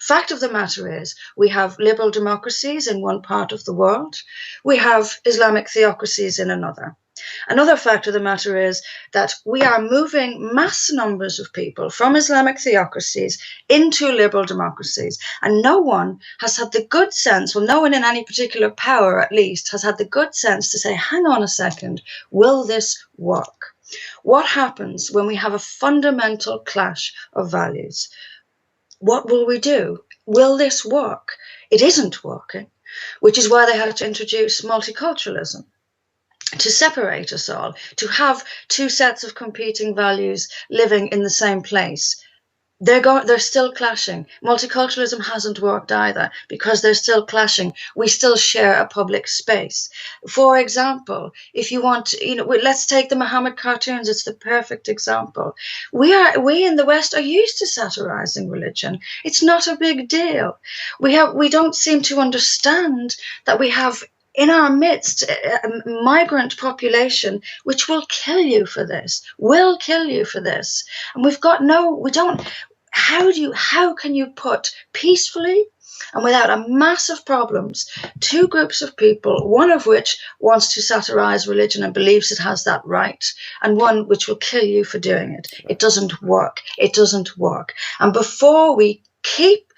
Fact of the matter is, we have liberal democracies in one part of the world. We have Islamic theocracies in another. Another fact of the matter is that we are moving mass numbers of people from Islamic theocracies into liberal democracies. And no one has had the good sense, well, no one in any particular power at least, has had the good sense to say, hang on a second, will this work? What happens when we have a fundamental clash of values? What will we do? Will this work? It isn't working, which is why they had to introduce multiculturalism, to separate us all, to have two sets of competing values living in the same place. They're still clashing. Multiculturalism hasn't worked either because they're still clashing. We still share a public space. For example, if you want, let's take the Muhammad cartoons. It's the perfect example. We in the West are used to satirizing religion. It's not a big deal. We don't seem to understand that we have in our midst a migrant population which will kill you for this, And how can you put peacefully and without a mass of problems two groups of people, one of which wants to satirize religion and believes it has that right, and one which will kill you for doing it? It doesn't work. It doesn't work. And before we keep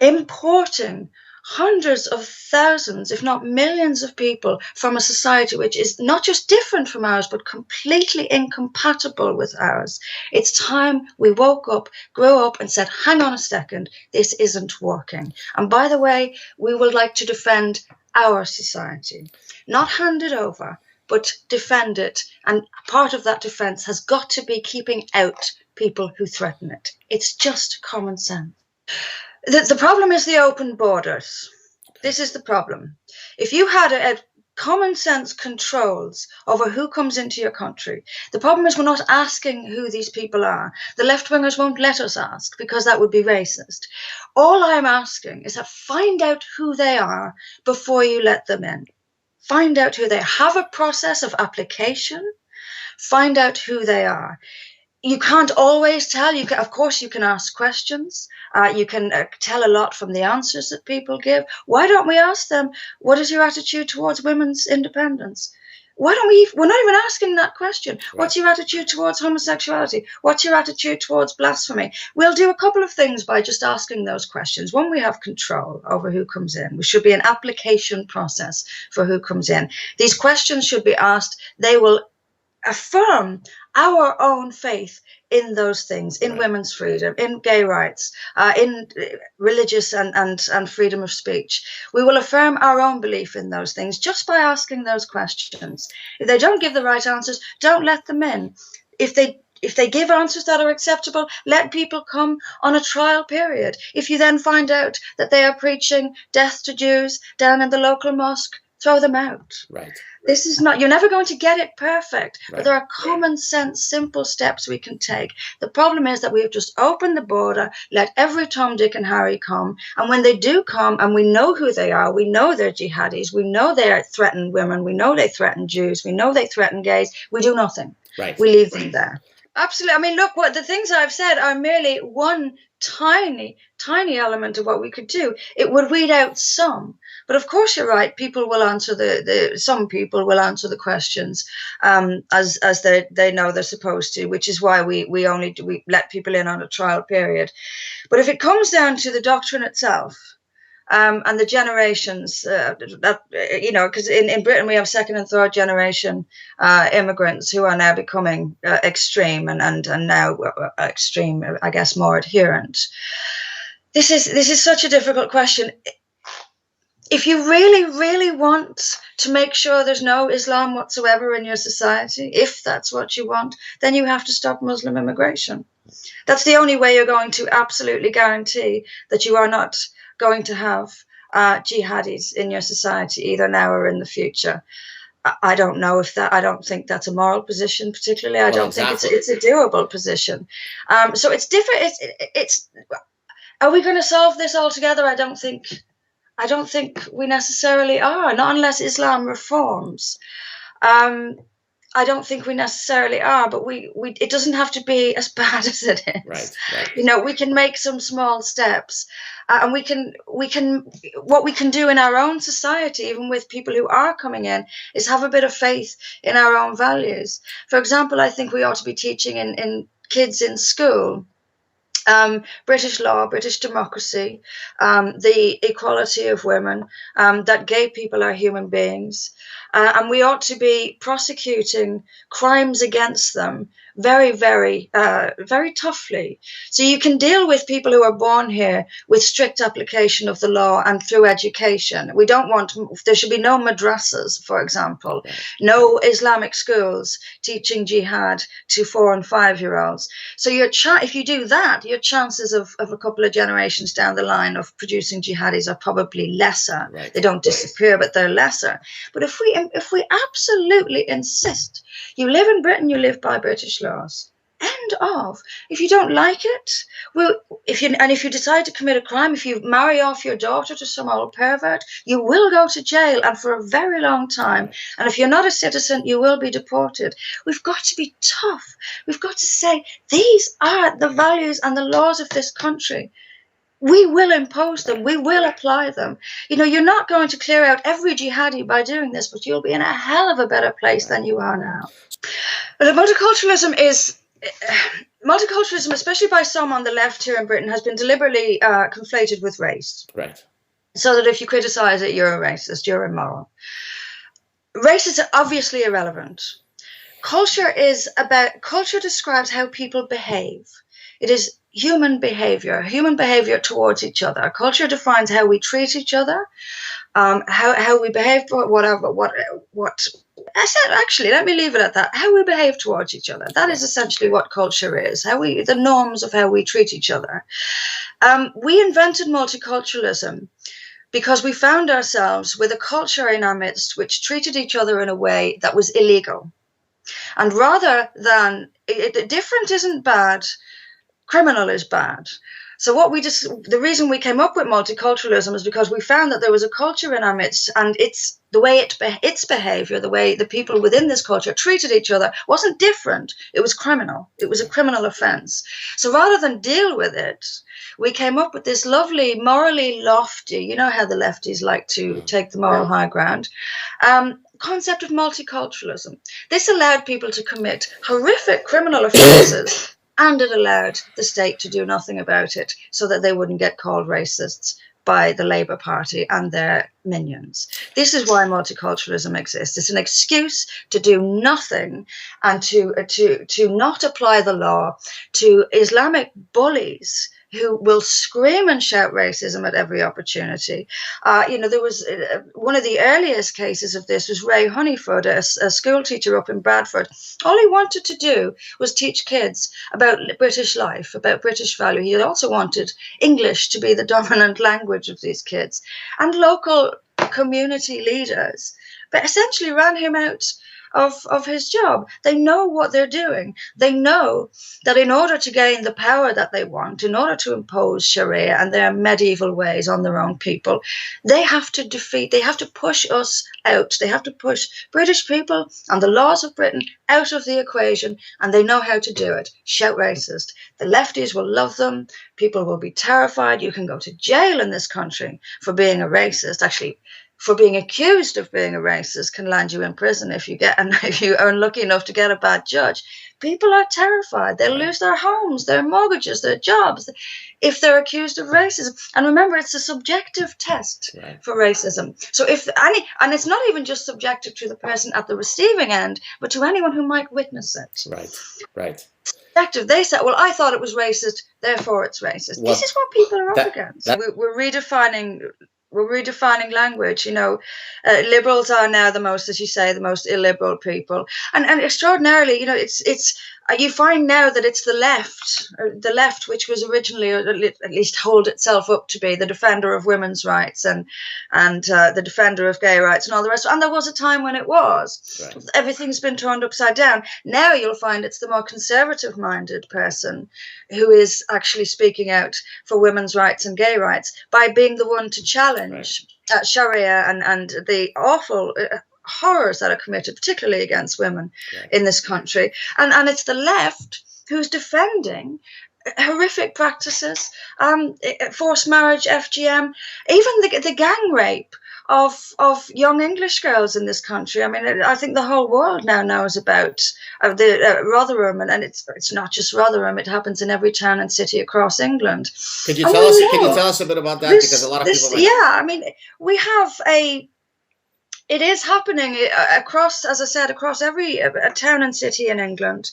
importing hundreds of thousands, if not millions of people from a society which is not just different from ours, but completely incompatible with ours, it's time we woke up, grew up and said, hang on a second, this isn't working. And by the way, we would like to defend our society, not hand it over, but defend it. And part of that defense has got to be keeping out people who threaten it. It's just common sense. The problem is the open borders. This is the problem. If you had a common sense controls over who comes into your country, the problem is we're not asking who these people are. The left-wingers won't let us ask because that would be racist. All I'm asking is that find out who they are before you let them in. Find out who they are. Have a process of application. Find out who they are. You can't always tell. Of course, you can ask questions. You can tell a lot from the answers that people give. Why don't we ask them, what is your attitude towards women's independence? We're not even asking that question. Right. What's your attitude towards homosexuality? What's your attitude towards blasphemy? We'll do a couple of things by just asking those questions. When we have control over who comes in, there should be an application process for who comes in. These questions should be asked. They will affirm our own faith in those things, in women's freedom, in gay rights, in religious and freedom of speech. We will affirm our own belief in those things just by asking those questions. If they don't give the right answers, don't let them in. If they give answers that are acceptable, let people come on a trial period. If you then find out that they are preaching death to Jews down in the local mosque, throw them out. Right. This is not, you're never going to get it perfect, right. But there are common sense, simple steps we can take. The problem is that we have just opened the border, let every Tom, Dick and Harry come. And when they do come and we know who they are, we know they're jihadis, we know they threaten women, we know they threaten Jews, we know they threaten gays, we do nothing. Right. We leave them there. Absolutely. I mean, look, what the things I've said are merely one tiny element of what we could do. It would weed out some. But of course, you're right. People will answer some people will answer the questions as they know they're supposed to, which is why we let people in on a trial period. But if it comes down to the doctrine itself, and the generations because in Britain we have second and third generation immigrants who are now becoming extreme and now extreme, I guess, more adherent. This is such a difficult question. If you really want to make sure there's no Islam whatsoever in your society, if that's what you want, then you have to stop Muslim immigration. That's the only way you're going to absolutely guarantee that you are not going to have jihadis in your society, either now or in the future. I don't know if that. I don't think that's a moral position, particularly. I don't think it's a doable position. So it's different. It's. Are we going to solve this altogether? I don't think we necessarily are. Not unless Islam reforms. I don't think we necessarily are, but it doesn't have to be as bad as it is. Right. You know, we can make some small steps, and what we can do in our own society, even with people who are coming in, is have a bit of faith in our own values. For example, I think we ought to be teaching in kids in school British law, British democracy, the equality of women, that gay people are human beings, and we ought to be prosecuting crimes against them very, very, very toughly. So you can deal with people who are born here with strict application of the law and through education. We don't want, there should be no madrasas, for example, no Islamic schools teaching jihad to 4 and 5-year-olds. So if you do that, your chances of a couple of generations down the line of producing jihadis are probably lesser. They don't disappear, but they're lesser. But if we absolutely insist, you live in Britain, you live by British laws. End of. If you don't like it, if you decide to commit a crime, if you marry off your daughter to some old pervert, you will go to jail, and for a very long time. And if you're not a citizen, you will be deported. We've got to be tough. We've got to say, these are the values and the laws of this country. We will impose them. We will apply them. You know, you're not going to clear out every jihadi by doing this, but you'll be in a hell of a better place than you are now. But multiculturalism, especially by some on the left here in Britain, has been deliberately conflated with race. Right. So that if you criticize it, you're a racist, you're immoral. Race is obviously irrelevant. Culture describes how people behave. It is human behavior towards each other. Culture defines how we treat each other, how we behave, actually, let me leave it at that. How we behave towards each other. That is essentially what culture is. The norms of how we treat each other. We invented multiculturalism because we found ourselves with a culture in our midst which treated each other in a way that was illegal. And rather than different isn't bad, criminal is bad. So the reason we came up with multiculturalism is because we found that there was a culture in our midst, and its behavior, the way the people within this culture treated each other wasn't different. It was criminal. It was a criminal offense. So rather than deal with it, we came up with this lovely, morally lofty, you know how the lefties like to take the moral high ground, concept of multiculturalism. This allowed people to commit horrific criminal offenses, and it allowed the state to do nothing about it so that they wouldn't get called racists by the Labour Party and their minions. This is why multiculturalism exists. It's an excuse to do nothing and to not apply the law to Islamic bullies who will scream and shout racism at every opportunity. There was one of the earliest cases of this was Ray Honeyford, a school teacher up in Bradford. All he wanted to do was teach kids about British life, about British value. He also wanted English to be the dominant language of these kids. And local community leaders but essentially ran him out of his job. They know what they're doing. They know that in order to gain the power that they want, in order to impose Sharia and their medieval ways on their own people, they have to push us out. They have to push British people and the laws of Britain out of the equation, and they know how to do it. Shout racist. The lefties will love them. People will be terrified. You can go to jail in this country for being a racist. Actually, for being accused of being a racist can land you in prison if you are unlucky enough to get a bad judge. People are terrified. They'll lose their homes, their mortgages, their jobs if they're accused of racism. And remember, it's a subjective test for racism. So and it's not even just subjective to the person at the receiving end, but to anyone who might witness it. Right. Subjective. They said, well, I thought it was racist, therefore it's racist. This is what people are up against. We're redefining language. Liberals are now the most illiberal people, and extraordinarily, you find now that it's the left which was originally, or at least hold itself up to be, the defender of women's rights and the defender of gay rights and all the rest. And there was a time when it was. Right. Everything's been turned upside down. Now you'll find it's the more conservative-minded person who is actually speaking out for women's rights and gay rights by being the one to challenge Sharia and the awful horrors that are committed, particularly against women in this country. And it's the left who's defending horrific practices, forced marriage, FGM, even the gang rape of young English girls in this country. I mean, I think the whole world now knows about the Rotherham, and it's not just Rotherham. It happens in every town and city across England. Could you tell us? Can you tell us a bit about that? Because a lot of people. I mean, we have it is happening across, as I said, across every town and city in England.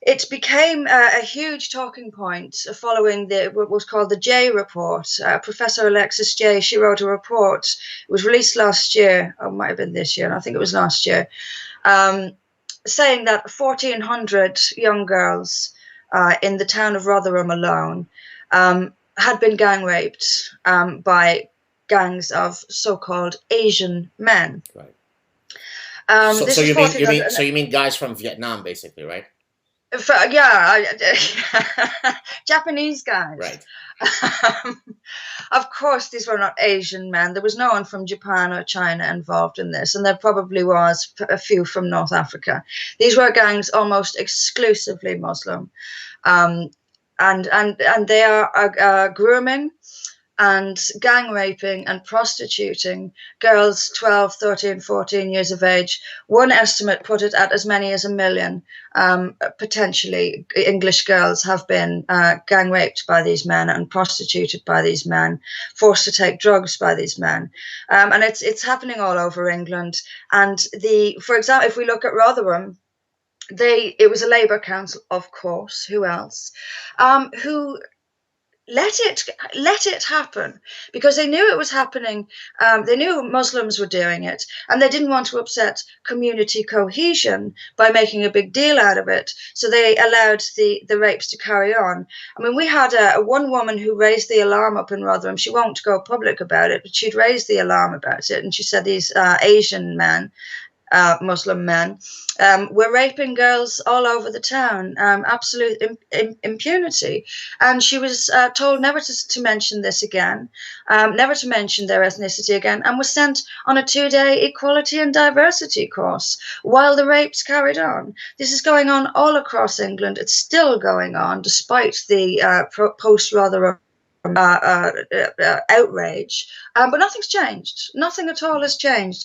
It became a huge talking point following what was called the J report. Professor Alexis J, she wrote a report. It was released last year, or it might have been this year, and I think it was last year, saying that 1,400 young girls in the town of Rotherham alone had been gang raped by gangs of so-called Asian men. Right. So you mean guys from Vietnam, basically, right? Japanese guys. Right. Of course, these were not Asian men. There was no one from Japan or China involved in this, and there probably was a few from North Africa. These were gangs almost exclusively Muslim, and they are grooming and gang raping and prostituting girls 12, 13, 14 years of age. One estimate put it at as many as 1 million, potentially, English girls have been gang raped by these men and prostituted by these men, forced to take drugs by these men. And it's happening all over England. And for example, if we look at Rotherham, it was a Labour council, of course, who else, who let it happen because they knew it was happening. They knew Muslims were doing it, and they didn't want to upset community cohesion by making a big deal out of it. So they allowed the rapes to carry on. I mean, we had one woman who raised the alarm up in Rotherham. She won't go public about it, but she'd raised the alarm about it, and she said these Asian men, Muslim men, were raping girls all over the town, absolute impunity. And she was told never to mention this again, never to mention their ethnicity again, and was sent on a 2-day equality and diversity course while the rapes carried on. This is going on all across England. It's still going on despite the post-Rotherham outrage, but nothing's changed. Nothing at all has changed.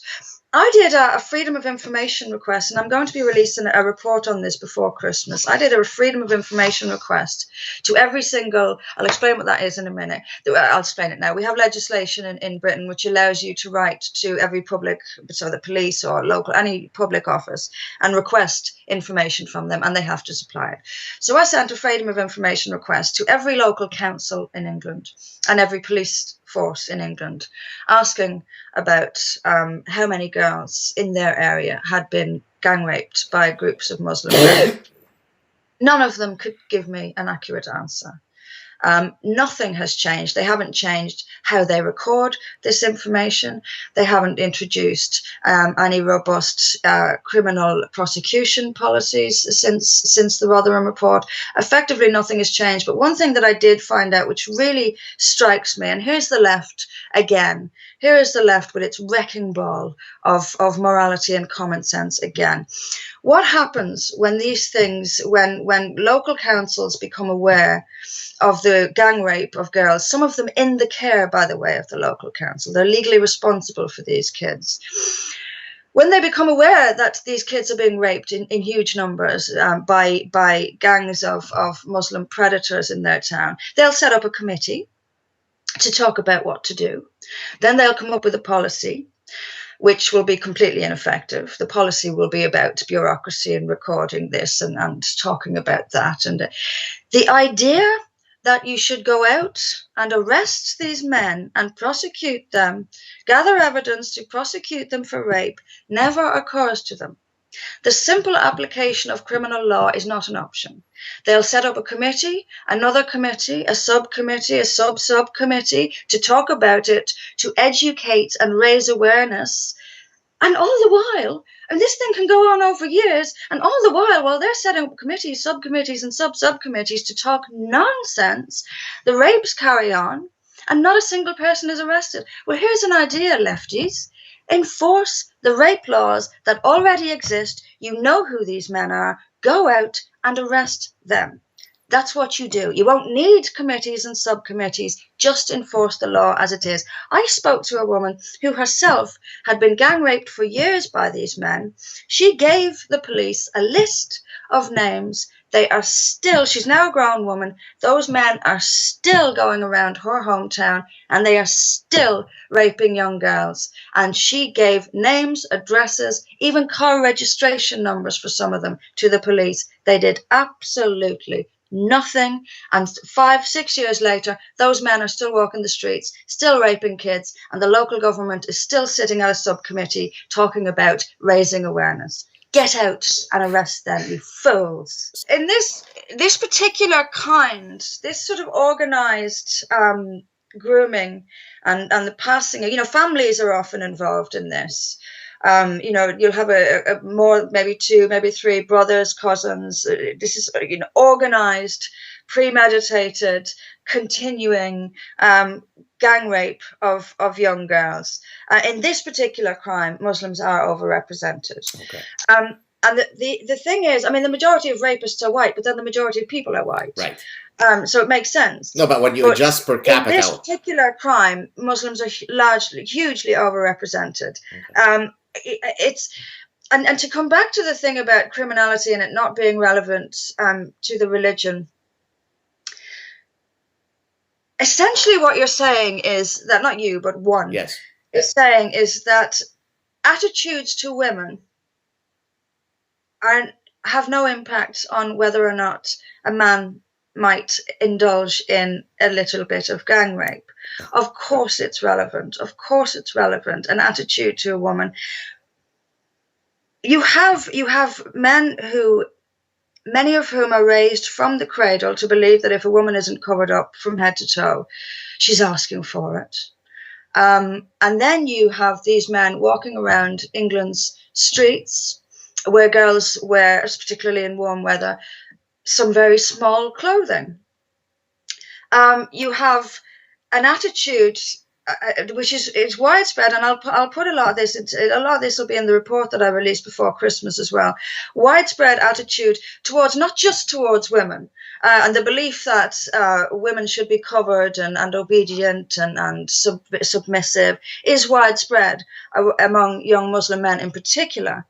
I did a Freedom of Information request, and I'm going to be releasing a report on this before Christmas. I did a Freedom of Information request to every single, I'll explain what that is in a minute. I'll explain it now. We have legislation in Britain which allows you to write to every public, so the police or local, any public office, and request information from them, and they have to supply it. So I sent a Freedom of Information request to every local council in England and every police force in England, asking about how many girls in their area had been gang raped by groups of Muslim men. None of them could give me an accurate answer. Nothing has changed. They haven't changed how they record this information. They haven't introduced any robust criminal prosecution policies since the Rotherham report. Effectively, nothing has changed. But one thing that I did find out, which really strikes me, and here's the left again. Here is the left with its wrecking ball of morality and common sense again. What happens when these things, when local councils become aware of the gang rape of girls, some of them in the care, by the way, of the local council, they're legally responsible for these kids. When they become aware that these kids are being raped in huge numbers by gangs of Muslim predators in their town, they'll set up a committee to talk about what to do. Then they'll come up with a policy which will be completely ineffective. The policy will be about bureaucracy and recording this and talking about that. And the idea that you should go out and arrest these men and prosecute them, gather evidence to prosecute them for rape, never occurs to them. The simple application of criminal law is not an option. They'll set up a committee, another committee, a subcommittee, a sub-subcommittee to talk about it, to educate and raise awareness. And all the while, and this thing can go on over years, and all the while they're setting up committees, subcommittees, and sub-subcommittees to talk nonsense, the rapes carry on, and not a single person is arrested. Well, here's an idea, lefties. Enforce the rape laws that already exist. You know who these men are. Go out and arrest them. That's what you do. You won't need committees and subcommittees. Just enforce the law as it is. I spoke to a woman who herself had been gang raped for years by these men. She gave the police a list of names. They are still, she's now a grown woman. Those men are still going around her hometown and they are still raping young girls. And she gave names, addresses, even car registration numbers for some of them to the police. They did absolutely nothing. And 5-6 years later, those men are still walking the streets, still raping kids, and the local government is still sitting at a subcommittee talking about raising awareness. Get out and arrest them, you fools. In this particular kind, this sort of organized grooming and the passing, families are often involved in this. You'll have a more, maybe 2, maybe 3 brothers, cousins. This is organized, premeditated, continuing gang rape of young girls. In this particular crime, Muslims are overrepresented. Okay. And the thing is, the majority of rapists are white, but then the majority of people are white. Right. So it makes sense. No, but when you adjust per capita, in this particular crime, Muslims are hugely overrepresented. Okay. And to come back to the thing about criminality and it not being relevant to the religion. Essentially, what you're saying is that, not you, but one, yes, is saying is that attitudes to women have no impact on whether or not a man might indulge in a little bit of gang rape. Of course it's relevant. Of course it's relevant. An attitude to a woman. You have men who, many of whom are raised from the cradle to believe that if a woman isn't covered up from head to toe, she's asking for it. And then you have these men walking around England's streets where girls wear, particularly in warm weather, some very small clothing. You have an attitude which is widespread, and I'll put a lot of this. A lot of this will be in the report that I released before Christmas as well. Widespread attitude towards, not just towards women, and the belief that women should be covered and obedient and submissive is widespread among young Muslim men in particular.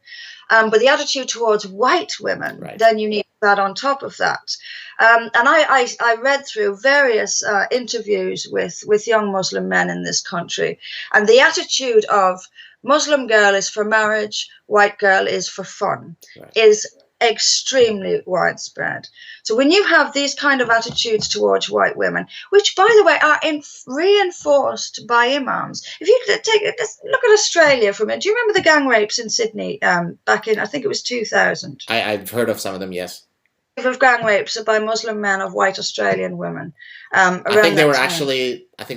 But the attitude towards white women, right, then you need that on top of that. And I read through various interviews with young Muslim men in this country, and the attitude of Muslim girl is for marriage, white girl is for fun, right, is extremely widespread. So when you have these kind of attitudes towards white women, which by the way are reinforced by imams. If you look at Australia for a minute, do you remember the gang rapes in Sydney back in, I think it was 2000? I've heard of some of them, yes. Of gang rapes by Muslim men of white Australian women. I think they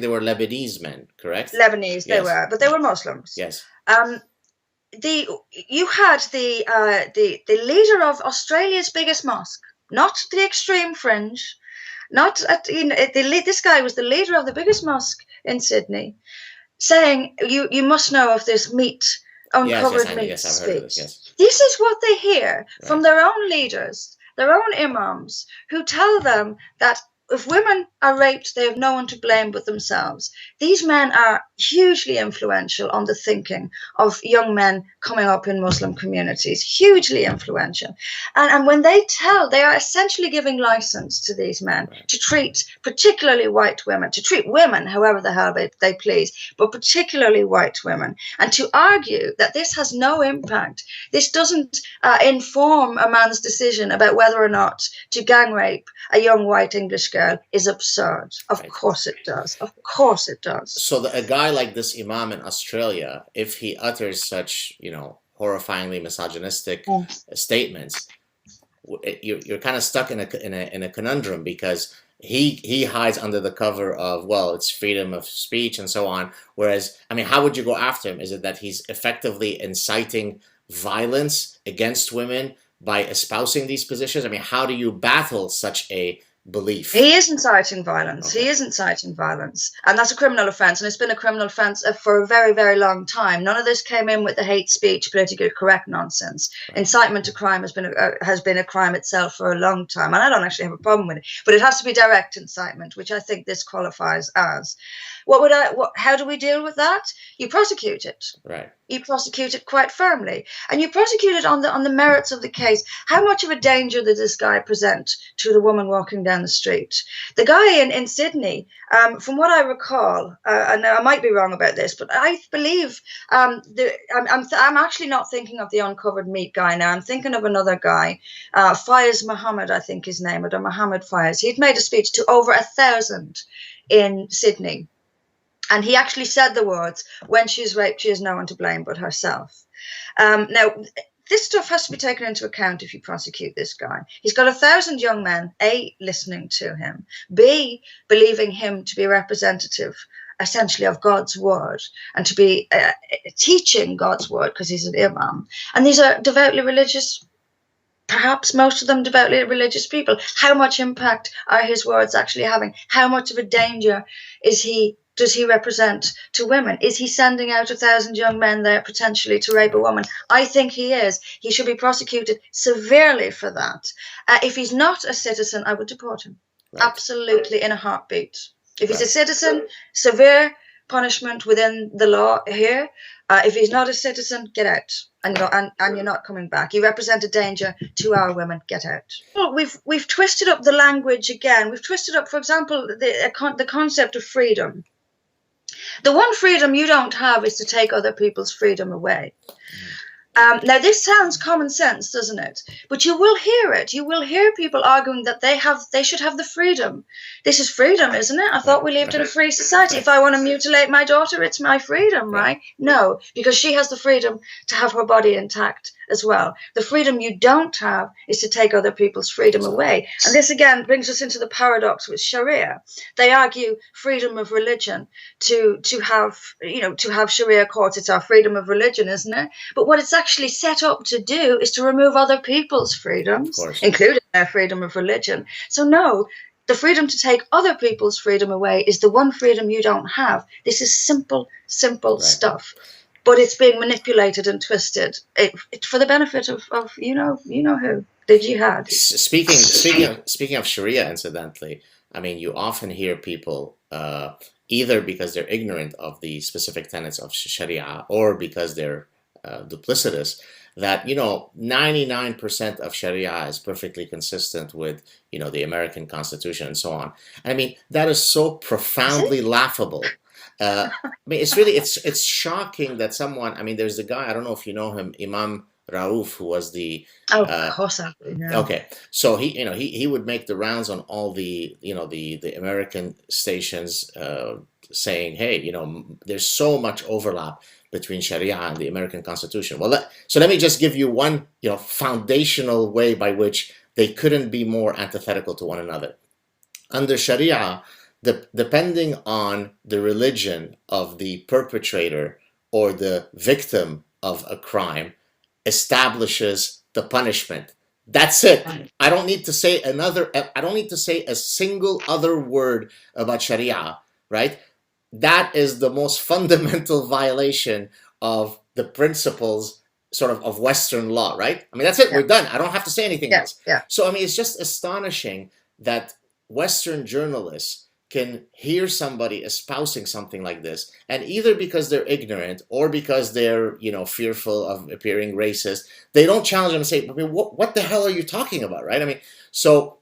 were Lebanese men, correct? Lebanese, yes. They were, but they were Muslims. Yes. You had the leader of Australia's biggest mosque, not the extreme fringe, this guy was the leader of the biggest mosque in Sydney, saying you must know of this uncovered meat yes, I've heard of this, yes. This is what they hear from their own leaders, their own imams, who tell them that if women are raped, they have no one to blame but themselves. These men are hugely influential on the thinking of young men coming up in Muslim communities, hugely influential. And when they are essentially giving license to these men to treat particularly white women, to treat women however the hell they please, but particularly white women, and to argue that this has no impact. This doesn't inform a man's decision about whether or not to gang rape a young white English girl is absurd. Of course it does. Of course it does. So a guy like this imam in Australia, if he utters such, horrifyingly misogynistic statements, you're kind of stuck in a conundrum, because he hides under the cover of, well, it's freedom of speech and so on. Whereas, how would you go after him? Is it that he's effectively inciting violence against women by espousing these positions? How do you battle such a belief. He is inciting violence. Okay. He is inciting violence. And that's a criminal offence. And it's been a criminal offence for a very, very long time. None of this came in with the hate speech, politically correct nonsense. Right. Incitement to crime has been a crime itself for a long time. And I don't actually have a problem with it. But it has to be direct incitement, which I think this qualifies as. How do we deal with that? You prosecute it. Right. You prosecute it quite firmly, and you prosecute it on the merits of the case. How much of a danger did this guy present to the woman walking down the street? The guy in Sydney, from what I recall, and I might be wrong about this, but I believe I'm actually not thinking of the uncovered meat guy now. I'm thinking of another guy, Faiz Muhammad, I think his name, or Muhammad Faiz. He'd made a speech to over 1,000 in Sydney. And he actually said the words, when she is raped, she has no one to blame but herself. Now, this stuff has to be taken into account if you prosecute this guy. He's got 1,000 young men, A, listening to him, B, believing him to be a representative, essentially, of God's word, and to be teaching God's word because he's an imam. And these are devoutly religious, perhaps most of them devoutly religious people. How much impact are his words actually having? How much of a danger does he represent to women? Is he sending out 1,000 young men there potentially to rape a woman? I think he is. He should be prosecuted severely for that. If he's not a citizen, I would deport him. Right. Absolutely, in a heartbeat. If he's a citizen, severe punishment within the law here. If he's not a citizen, get out. And you're not coming back. You represent a danger to our women. Get out. Well, we've twisted up the language again. We've twisted up, for example, the concept of freedom. The one freedom you don't have is to take other people's freedom away. Now, this sounds common sense, doesn't it? But you will hear it. You will hear people arguing that they should have the freedom. This is freedom, isn't it? I thought we lived in a free society. If I want to mutilate my daughter, it's my freedom, right? No, because she has the freedom to have her body intact as well. The freedom you don't have is to take other people's freedom away. And this again brings us into the paradox with Sharia. They argue freedom of religion to have Sharia courts. It's our freedom of religion, isn't it? But what it's actually set up to do is to remove other people's freedoms, including their freedom of religion. So no, the freedom to take other people's freedom away is the one freedom you don't have. This is simple stuff. But it's being manipulated and twisted for the benefit of you know who, the jihad. Speaking of Sharia, incidentally, I mean, you often hear people either because they're ignorant of the specific tenets of Sharia or because they're duplicitous, that 99% of Sharia is perfectly consistent with the American Constitution and so on. I mean, that is so profoundly laughable. I mean, it's shocking that someone. I mean, there's the guy, I don't know if you know him, Imam Rauf, who was the. Of course I do. Yeah. Okay, so he would make the rounds on all the the American stations, saying, hey, there's so much overlap between Sharia and the American Constitution. Well, so let me just give you one foundational way by which they couldn't be more antithetical to one another. Under Sharia, depending on the religion of the perpetrator or the victim of a crime, establishes the punishment. That's it. I don't need to say a single other word about Sharia, right? That is the most fundamental violation of the principles sort of Western law, right? I mean, that's it. Yeah. We're done. I don't have to say anything else. Yeah. So, I mean, it's just astonishing that Western journalists can hear somebody espousing something like this, and either because they're ignorant or because they're, fearful of appearing racist, they don't challenge them and say, I mean, what the hell are you talking about, right? I mean, so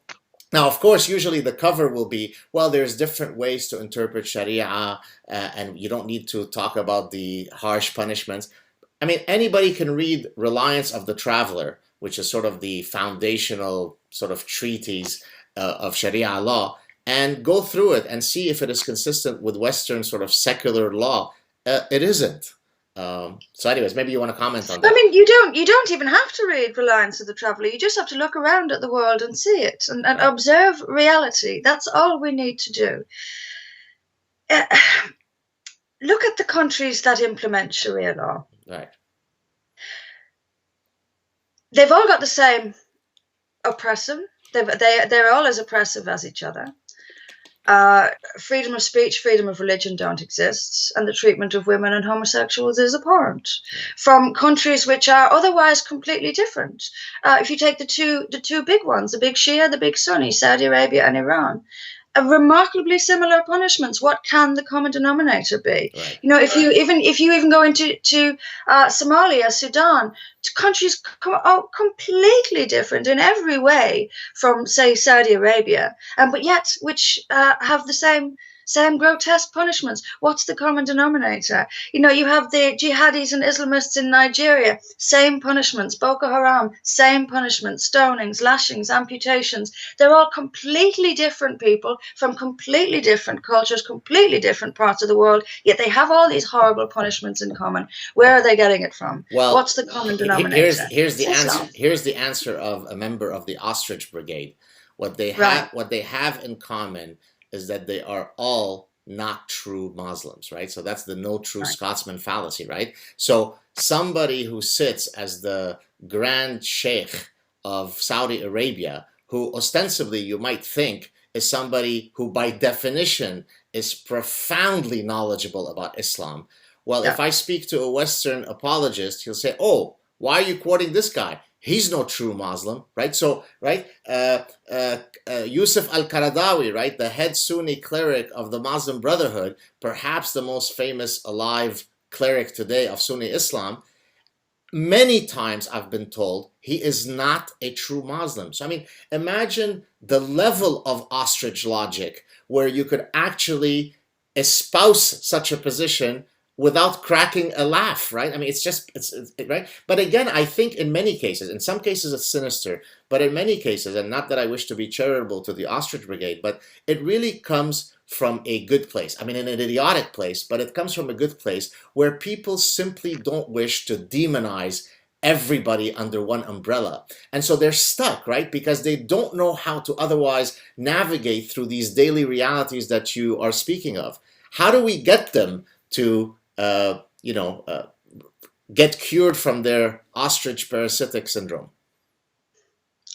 now, of course, usually the cover will be, well, there's different ways to interpret Sharia, and you don't need to talk about the harsh punishments. I mean, anybody can read Reliance of the Traveler, which is sort of the foundational sort of treatise of Sharia law, and go through it and see if it is consistent with Western sort of secular law. It isn't. So anyways, maybe you want to comment on that. I mean, you don't even have to read Reliance of the Traveller. You just have to look around at the world and see it and observe reality. That's all we need to do. Look at the countries that implement Sharia law. Right. They've all got the same oppressor, They're all as oppressive as each other. Freedom of speech, freedom of religion don't exist, and the treatment of women and homosexuals is abhorrent from countries which are otherwise completely different. If you take the two big ones, the big Shia, the big Sunni, Saudi Arabia and Iran, remarkably similar punishments. What can the common denominator be? Right. You know, if you even go into Somalia, Sudan, countries are completely different in every way from, say, Saudi Arabia, but yet which have the same grotesque punishments. What's the common denominator? You know, you have the jihadis and Islamists in Nigeria, same punishments. Boko Haram, same punishments, stonings, lashings, amputations. They're all completely different people from completely different cultures, completely different parts of the world, yet they have all these horrible punishments in common. Where are they getting it from? Well, what's the common denominator? Here's the answer. Here's the answer of a member of the Ostrich Brigade. What they have in common is that they are all not true Muslims, right? So that's the no true Scotsman fallacy, right? So somebody who sits as the Grand Sheikh of Saudi Arabia, who ostensibly you might think is somebody who by definition is profoundly knowledgeable about Islam. Well, if I speak to a Western apologist, he'll say, oh, why are you quoting this guy? He's no true Muslim, right? So, right, Yusuf al-Qaradawi, right, the head Sunni cleric of the Muslim Brotherhood, perhaps the most famous alive cleric today of Sunni Islam, many times I've been told he is not a true Muslim. So, I mean, imagine the level of ostrich logic where you could actually espouse such a position without cracking a laugh, right? I mean, it's right. But again, I think in many cases, in some cases it's sinister, but in many cases, and not that I wish to be charitable to the Ostrich Brigade, but it really comes from a good place. I mean, in an idiotic place, but it comes from a good place where people simply don't wish to demonize everybody under one umbrella. And so they're stuck, right? Because they don't know how to otherwise navigate through these daily realities that you are speaking of. How do we get them to get cured from their ostrich parasitic syndrome?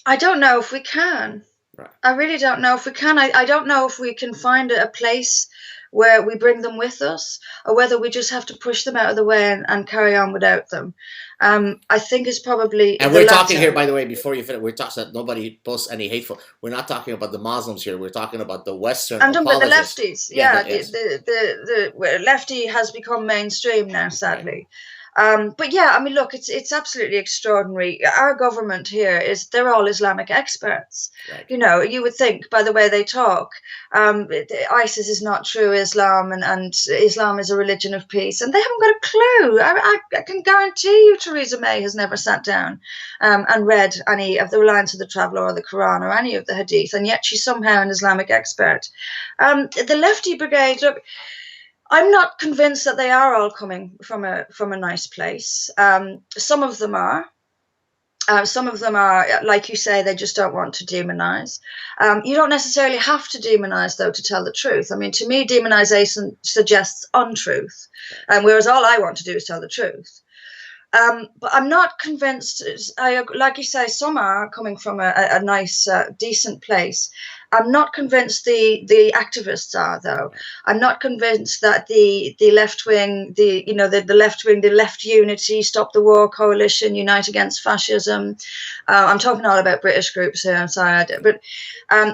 I don't know if we can. Right. I really don't know if we can. I don't know if we can find a place where we bring them with us, or whether we just have to push them out of the way and carry on without them. I think it's probably. And we're talking here, by the way, before you finish, we're talking that nobody posts any hateful. We're not talking about the Muslims here. We're talking about the Western. I'm talking about the lefties. Yeah, the lefty has become mainstream now, sadly. But yeah, I mean, look, it's absolutely extraordinary. Our government here they're all Islamic experts. Right. You know, you would think by the way they talk, ISIS is not true Islam, and Islam is a religion of peace, and they haven't got a clue. I can guarantee you Theresa May has never sat down and read any of the Reliance of the Traveller or the Quran or any of the Hadith, and yet she's somehow an Islamic expert. The lefty brigade, look, I'm not convinced that they are all coming from a nice place. Some of them are. Some of them are, like you say, they just don't want to demonize. You don't necessarily have to demonize, though, to tell the truth. I mean, to me, demonization suggests untruth, whereas all I want to do is tell the truth. But I'm not convinced. Like you say, some are coming from a nice, decent place. I'm not convinced the activists are, though. I'm not convinced that the left wing, the left wing, the left unity, Stop the War coalition, Unite Against Fascism. I'm talking all about British groups here. I'm sorry, but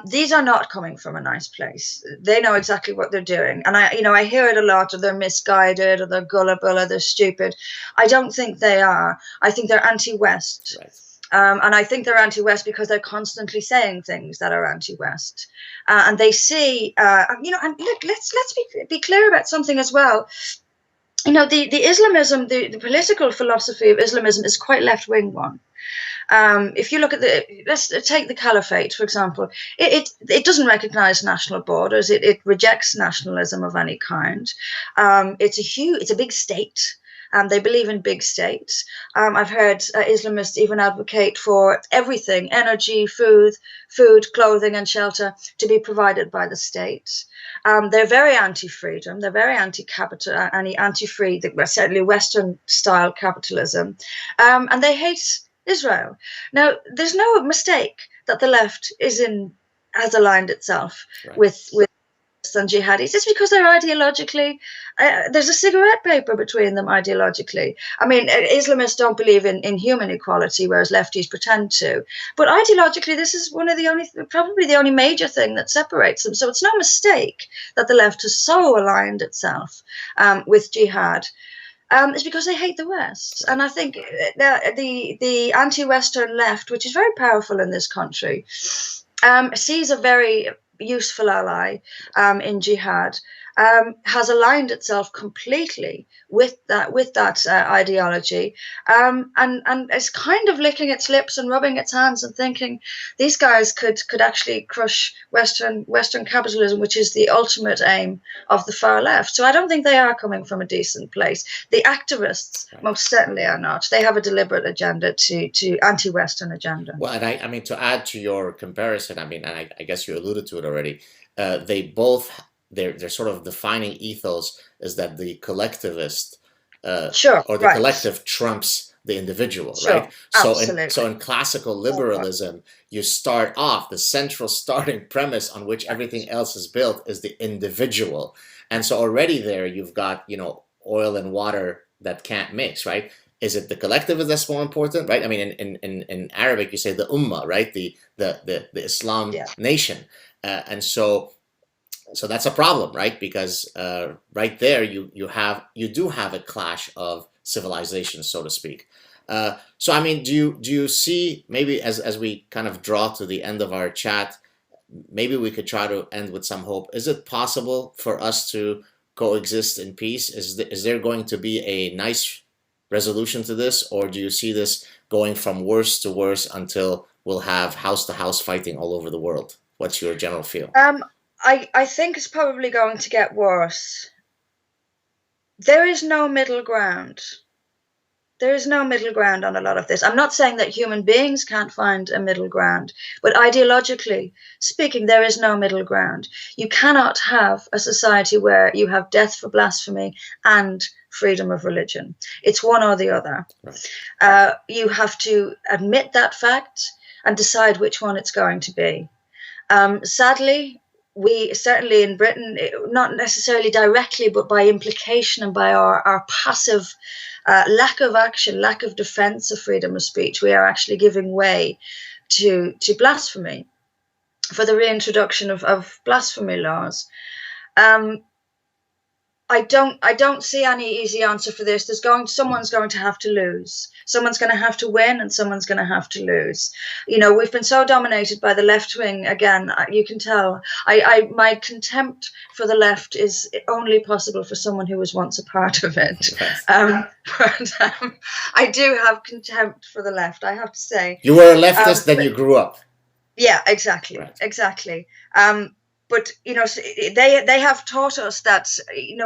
these are not coming from a nice place. They know exactly what they're doing, and I hear it a lot. Or they're misguided, or they're gullible, or they're stupid. I don't think they are. I think they're anti-West. Right. And I think they're anti-West because they're constantly saying things that are anti-West, and they see, and look, let's be clear about something as well. The Islamism, the political philosophy of Islamism is quite left-wing one. If you look at let's take the Caliphate, for example, it doesn't recognize national borders. It rejects nationalism of any kind. It's a big state. They believe in big states. I've heard Islamists even advocate for everything, energy, food, clothing, and shelter to be provided by the state. They're very anti-freedom. They're very anti-capital, anti-free, certainly Western-style capitalism. And they hate Israel. Now, there's no mistake that the left has aligned itself with and jihadis. It's because they're ideologically, there's a cigarette paper between them ideologically. I mean, Islamists don't believe in human equality, whereas lefties pretend to. But ideologically, this is probably the only major thing that separates them. So it's no mistake that the left has so aligned itself with jihad. It's because they hate the West. And I think the anti-Western left, which is very powerful in this country, sees a very useful ally in jihad, has aligned itself completely with that ideology, and is kind of licking its lips and rubbing its hands and thinking these guys could actually crush Western capitalism, which is the ultimate aim of the far left. So I don't think they are coming from a decent place. The activists most certainly are not. They have a deliberate agenda to anti-Western agenda. Well, and I mean, to add to your comparison, I mean, and I guess you alluded to it already, they both, their sort of defining ethos is that the collectivist or the collective trumps the individual, right? So in classical liberalism, you start off, the central starting premise on which everything else is built is the individual. And so already there you've got, oil and water that can't mix, right? Is it the collectivist that's more important, right? I mean, in Arabic, you say the ummah, right? The Islam nation. And so that's a problem, right? Because right there you do have a clash of civilizations, so to speak. So I mean, do you see, maybe as we kind of draw to the end of our chat, maybe we could try to end with some hope. Is it possible for us to coexist in peace? Is there going to be a nice resolution to this, or do you see this going from worse to worse until we'll have house to house fighting all over the world? What's your general feel? I think it's probably going to get worse. There is no middle ground. There is no middle ground on a lot of this. I'm not saying that human beings can't find a middle ground, but ideologically speaking, there is no middle ground. You cannot have a society where you have death for blasphemy and freedom of religion. It's one or the other. Right. You have to admit that fact and decide which one it's going to be. Sadly, we certainly in Britain, not necessarily directly, but by implication and by our passive lack of action, lack of defense of freedom of speech, we are actually giving way to blasphemy for the reintroduction of blasphemy laws. I don't see any easy answer for this. Someone's going to have to lose. Someone's going to have to win, and someone's going to have to lose. We've been so dominated by the left wing. Again, you can tell. My contempt for the left is only possible for someone who was once a part of it. But I do have contempt for the left, I have to say. You were a leftist, then you grew up. Yeah, exactly, exactly. But they have taught us that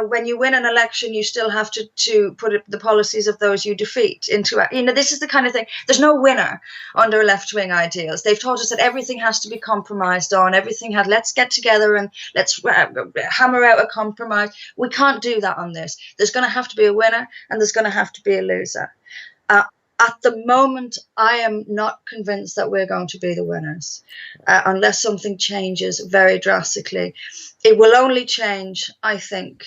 when you win an election, you still have to put the policies of those you defeat into this is the kind of thing. There's no winner under left-wing ideals. They've taught us that everything has to be compromised on. Let's get together and let's hammer out a compromise. We can't do that on this. There's going to have to be a winner and there's going to have to be a loser. At the moment, I am not convinced that we're going to be the winners unless something changes very drastically. It will only change, I think.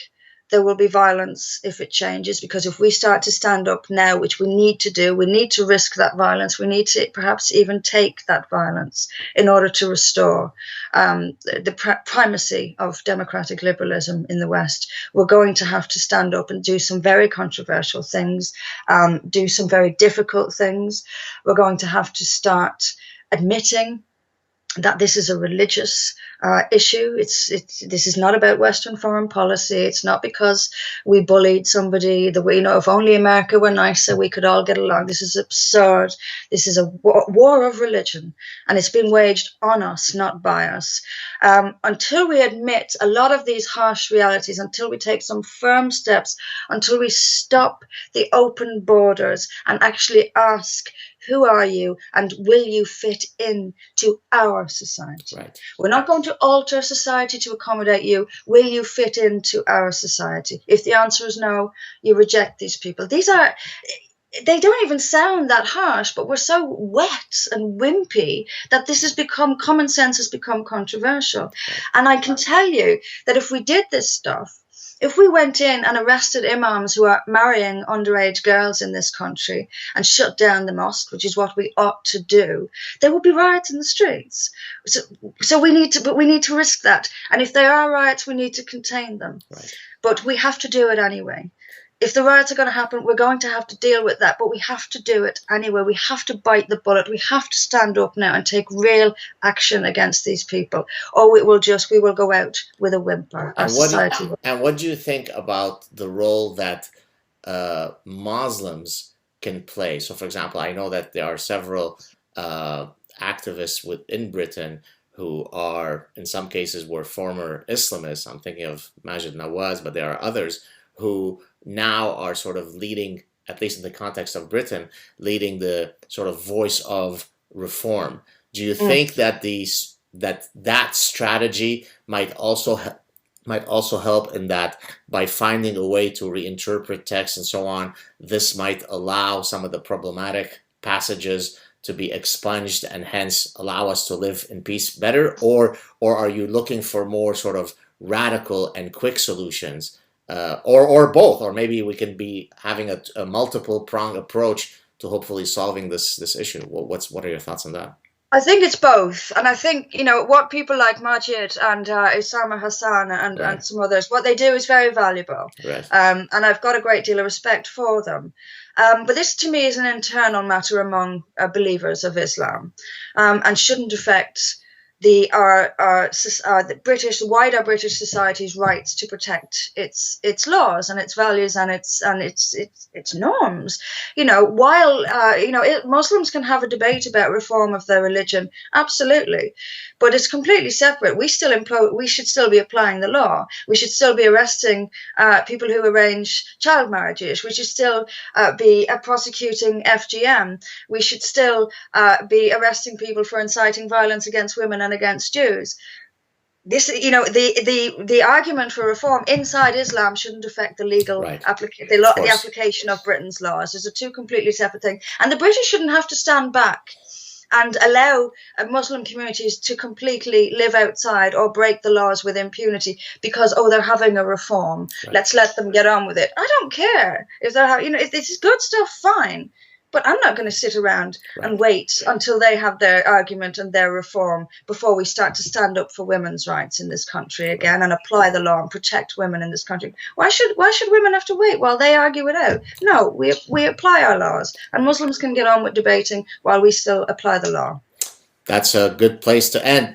There will be violence if it changes, because if we start to stand up now, which we need to do, we need to risk that violence. We need to perhaps even take that violence in order to restore the primacy of democratic liberalism in the West. We're going to have to stand up and do some very controversial things, do some very difficult things. We're going to have to start admitting that this is a religious issue. This is not about Western foreign policy. It's not because we bullied somebody. If only America were nicer, we could all get along. This is absurd. This is a war of religion, and it's been waged on us, not by us. Until we admit a lot of these harsh realities, until we take some firm steps, until we stop the open borders and actually ask, who are you and will you fit in to our society? Right. We're not going to alter society to accommodate you. Will you fit into our society? If the answer is no, you reject these people. These are, they don't even sound that harsh, but we're so wet and wimpy that this has become, common sense has become controversial. And I can tell you that if we did this stuff, if we went in and arrested imams who are marrying underage girls in this country and shut down the mosque, which is what we ought to do, there would be riots in the streets. So we need to risk that. And if there are riots, we need to contain them. Right. But we have to do it anyway. If the riots are going to happen, we're going to have to deal with that, but we have to do it anyway. We have to bite the bullet. We have to stand up now and take real action against these people, or we will go out with a whimper. And what do you think about the role that Muslims can play? So, for example, I know that there are several activists within Britain who are, in some cases, were former Islamists. I'm thinking of Majid Nawaz, but there are others who now are sort of leading, at least in the context of Britain, leading the sort of voice of reform. Do you think that that strategy might also help in that by finding a way to reinterpret text and so on, this might allow some of the problematic passages to be expunged and hence allow us to live in peace better? Or are you looking for more sort of radical and quick solutions? Or both, or maybe we can be having a multiple prong approach to hopefully solving this issue. What are your thoughts on that? I think it's both, and I think what people like Majid and Osama Hassan and some others, what they do is very valuable, and I've got a great deal of respect for them. But this, to me, is an internal matter among believers of Islam, and shouldn't affect the wider British society's rights to protect its laws and its values and its norms. While Muslims can have a debate about reform of their religion, absolutely, but it's completely separate. We should still be applying the law. We should still be arresting people who arrange child marriages. We should still be prosecuting FGM. We should still be arresting people for inciting violence against women and against Jews. This, the argument for reform inside Islam shouldn't affect the legal the application of Britain's laws. Those are two completely separate things, and the British shouldn't have to stand back and allow Muslim communities to completely live outside or break the laws with impunity because they're having a reform. Let's let them get on with it. I don't care if they're if this is good stuff, fine. But I'm not going to sit around and wait until they have their argument and their reform before we start to stand up for women's rights in this country again and apply the law and protect women in this country. Why should women have to wait while they argue it out? No, we apply our laws, and Muslims can get on with debating while we still apply the law. That's a good place to end.